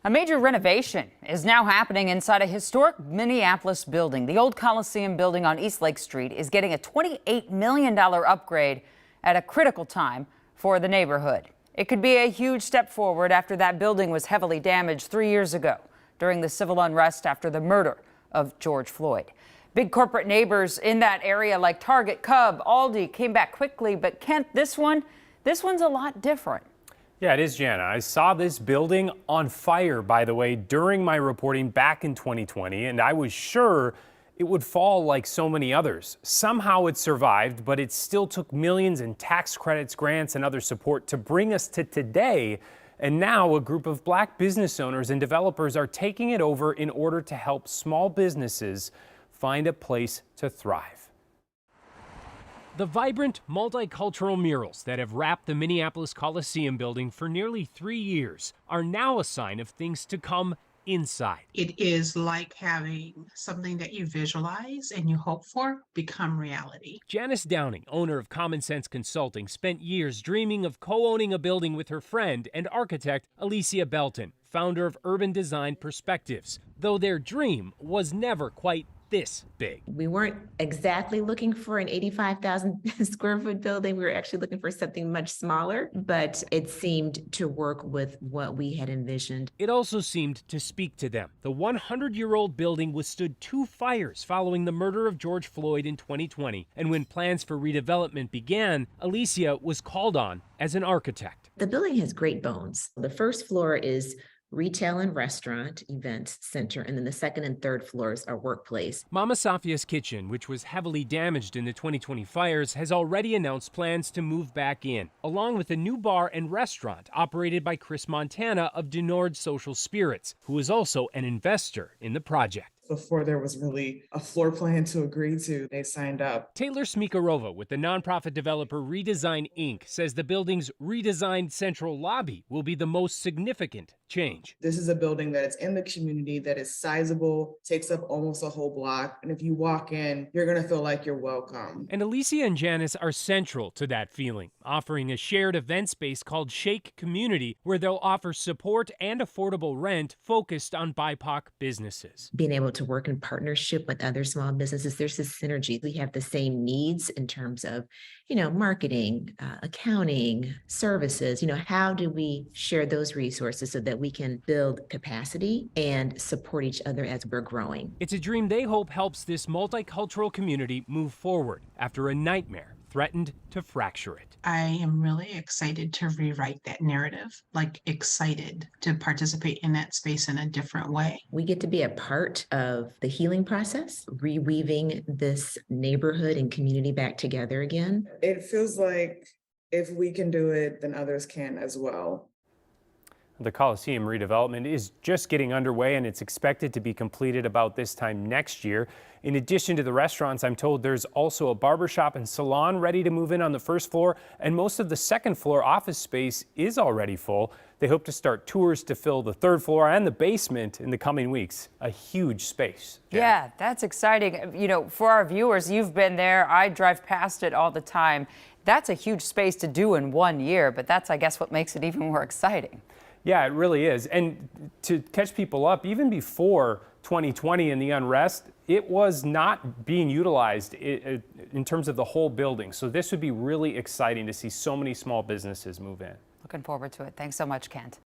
A major renovation is now happening inside a historic Minneapolis building. The old Coliseum building on East Lake Street is getting a $28 million upgrade at a critical time for the neighborhood. It could be a huge step forward after that building was heavily damaged 3 years ago during the civil unrest after the murder of George Floyd. Big corporate neighbors in that area like Target, Cub, Aldi came back quickly, but Kent, this one's a lot different. Yeah, it is, Jana. I saw this building on fire, by the way, during my reporting back in 2020, and I was sure it would fall like so many others. Somehow it survived, but it still took millions in tax credits, grants, and other support to bring us to today. And now a group of Black business owners and developers are taking it over in order to help small businesses find a place to thrive. The vibrant, multicultural murals that have wrapped the Minneapolis Coliseum building for nearly 3 years are now a sign of things to come inside. It is like having something that you visualize and you hope for become reality. Janice Downing, owner of Common Sense Consulting, spent years dreaming of co-owning a building with her friend and architect Alicia Belton, founder of Urban Design Perspectives, though their dream was never quite this big. We weren't exactly looking for an 85,000 square foot building. We were actually looking for something much smaller, but it seemed to work with what we had envisioned. It also seemed to speak to them. The 100-year-old building withstood 2 fires following the murder of George Floyd in 2020. And when plans for redevelopment began, Alicia was called on as an architect. The building has great bones. The first floor is retail and restaurant event center, and then the second and third floors are workplace. Mama Safia's Kitchen, which was heavily damaged in the 2020 fires, has already announced plans to move back in, along with a new bar and restaurant operated by Chris Montana of Denord Social Spirits, who is also an investor in the project. Before there was really a floor plan to agree to, they signed up. Taylor Smikarova with the nonprofit developer Redesign Inc. says the building's redesigned central lobby will be the most significant change. This is a building that is in the community, that is sizable, takes up almost a whole block. And if you walk in, you're going to feel like you're welcome. And Alicia and Janice are central to that feeling, offering a shared event space called Shake Community, where they'll offer support and affordable rent focused on BIPOC businesses. Being able to work in partnership with other small businesses, there's this synergy. We have the same needs in terms of, marketing, accounting, services. How do we share those resources so that we can build capacity and support each other as we're growing? It's a dream they hope helps this multicultural community move forward after a nightmare threatened to fracture it. I am really excited to rewrite that narrative, excited to participate in that space in a different way. We get to be a part of the healing process, reweaving this neighborhood and community back together again. It feels like if we can do it, then others can as well. The Coliseum redevelopment is just getting underway, and it's expected to be completed about this time next year. In addition to the restaurants, I'm told there's also a barbershop and salon ready to move in on the first floor, and most of the second floor office space is already full. They hope to start tours to fill the third floor and the basement in the coming weeks. A huge space. Yeah, that's exciting. For our viewers, you've been there. I drive past it all the time. That's a huge space to do in 1 year, but that's, I guess, what makes it even more exciting. Yeah, it really is. And to catch people up, even before 2020 and the unrest, it was not being utilized in terms of the whole building. So this would be really exciting to see so many small businesses move in. Looking forward to it. Thanks so much, Kent.